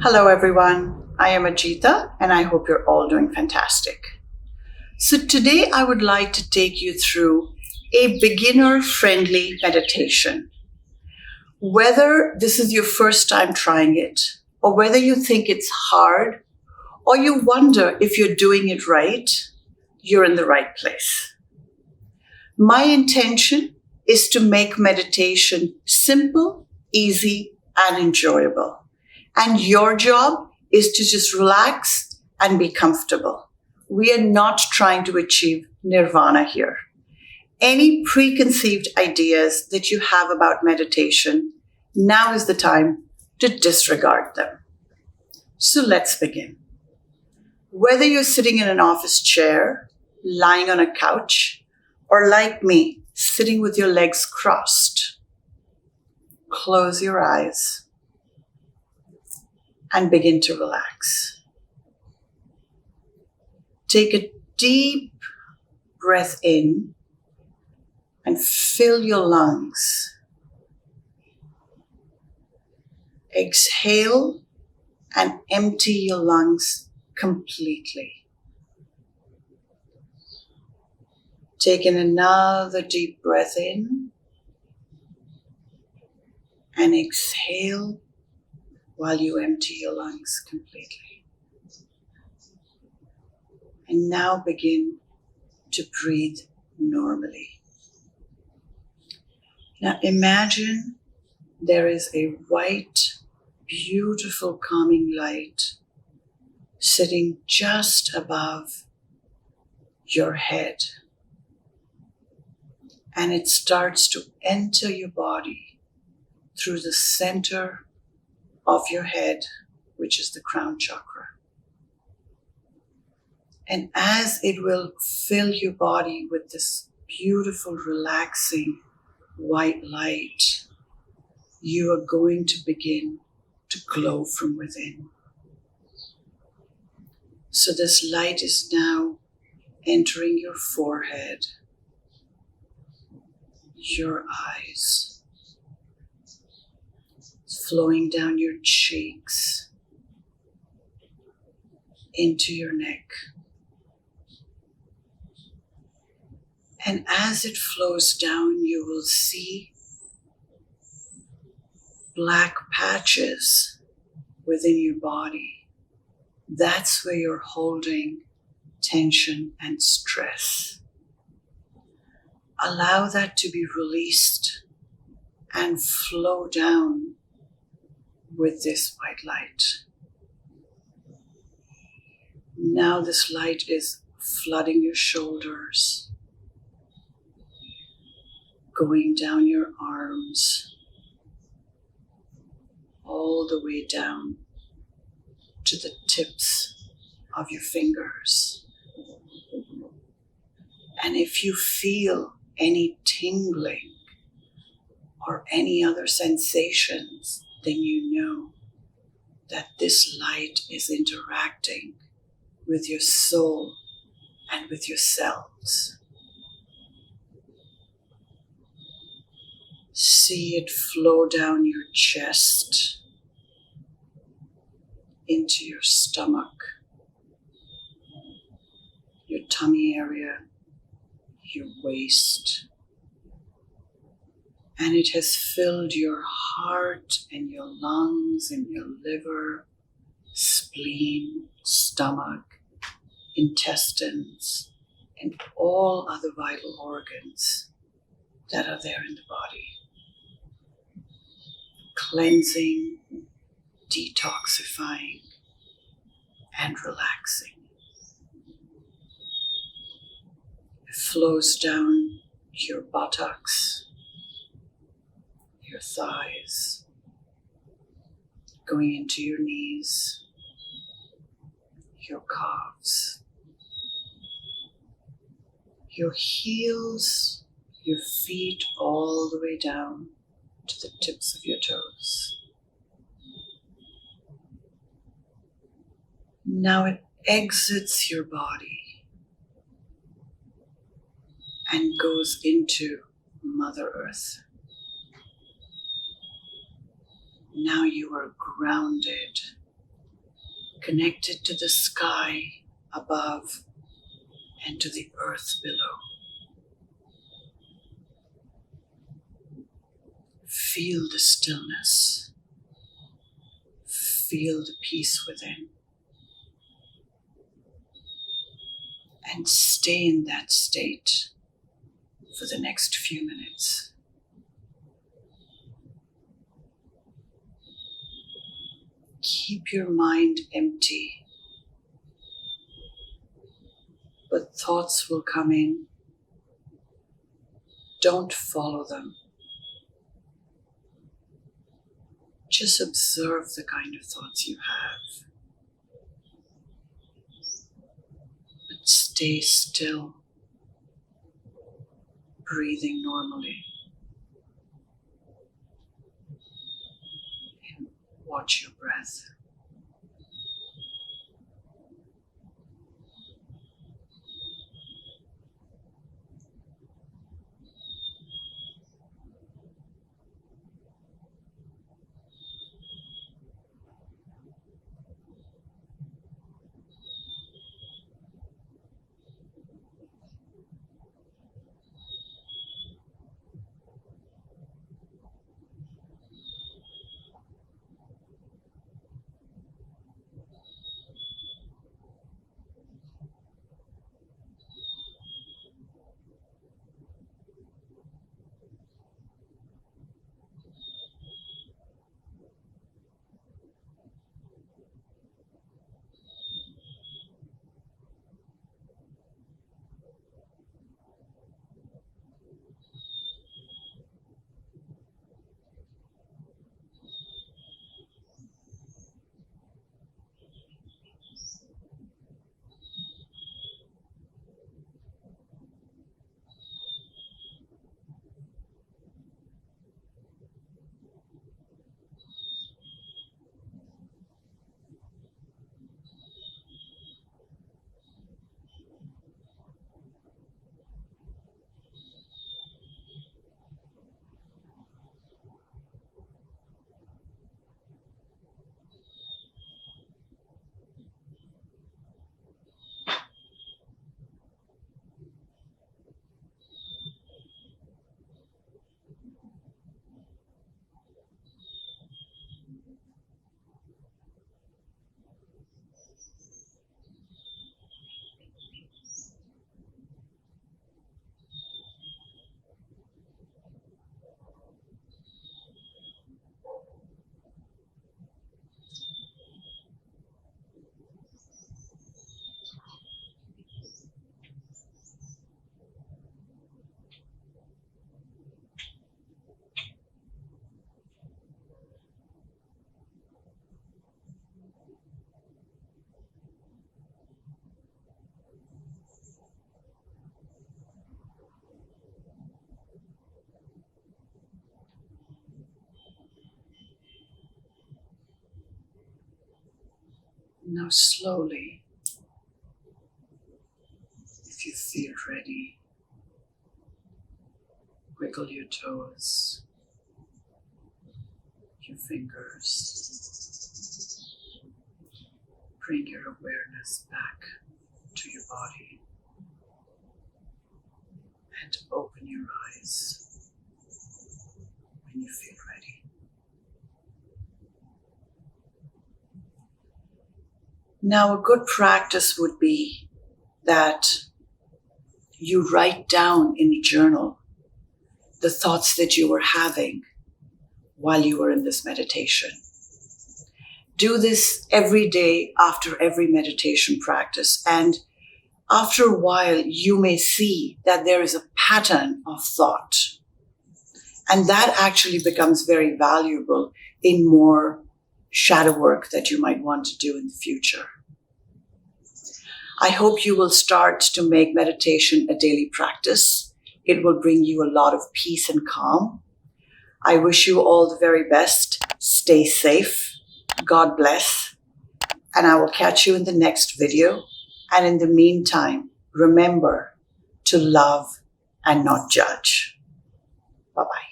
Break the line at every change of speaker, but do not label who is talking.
Hello everyone, I am Ajita and I hope you're all doing fantastic. So today I would like to take you through a beginner-friendly meditation. Whether this is your first time trying it, or whether you think it's hard, or you wonder if you're doing it right, you're in the right place. My intention is to make meditation simple, easy, and enjoyable. And your job is to just relax and be comfortable. We are not trying to achieve nirvana here. Any preconceived ideas that you have about meditation, now is the time to disregard them. So let's begin. Whether you're sitting in an office chair, lying on a couch, or like me, sitting with your legs crossed, close your eyes and begin to relax. Take a deep breath in and fill your lungs. Exhale and empty your lungs completely. Take in another deep breath in and exhale while you empty your lungs completely. And now begin to breathe normally. Now imagine there is a white, beautiful, calming light sitting just above your head. And it starts to enter your body through the center of your head, which is the crown chakra. And as it will fill your body with this beautiful, relaxing white light, you are going to begin to glow from within. So this light is now entering your forehead, your eyes, flowing down your cheeks, into your neck. And as it flows down, you will see black patches within your body. That's where you're holding tension and stress. Allow that to be released and flow down with this white light. Now this light is flooding your shoulders, going down your arms, all the way down to the tips of your fingers. And if you feel any tingling or any other sensations, then you know that this light is interacting with your soul and with your cells. See it flow down your chest, into your stomach, your tummy area, your waist. And it has filled your heart and your lungs and your liver, spleen, stomach, intestines, and all other vital organs that are there in the body. Cleansing, detoxifying, and relaxing. It flows down your buttocks, your thighs, going into your knees, your calves, your heels, your feet all the way down to the tips of your toes. Now it exits your body and goes into Mother Earth. Now you are grounded connected to the sky above and to the earth below. Feel the stillness. Feel the peace within. And stay in that state for the next few minutes. Keep your mind empty, but thoughts will come in. Don't follow them. Just observe the kind of thoughts you have. But stay still, breathing normally. And watch your breath. Now slowly, if you feel ready, wiggle your toes, your fingers. Bring your awareness back to your body and open your eyes when you feel ready. Now, a good practice would be that you write down in a journal the thoughts that you were having while you were in this meditation. Do this every day after every meditation practice, and after a while you may see that there is a pattern of thought, and that actually becomes very valuable in more shadow work that you might want to do in the future. I hope you will start to make meditation a daily practice. It will bring you a lot of peace and calm. I wish you all the very best. Stay safe. God bless. And I will catch you in the next video. And in the meantime, remember to love and not judge. Bye-bye.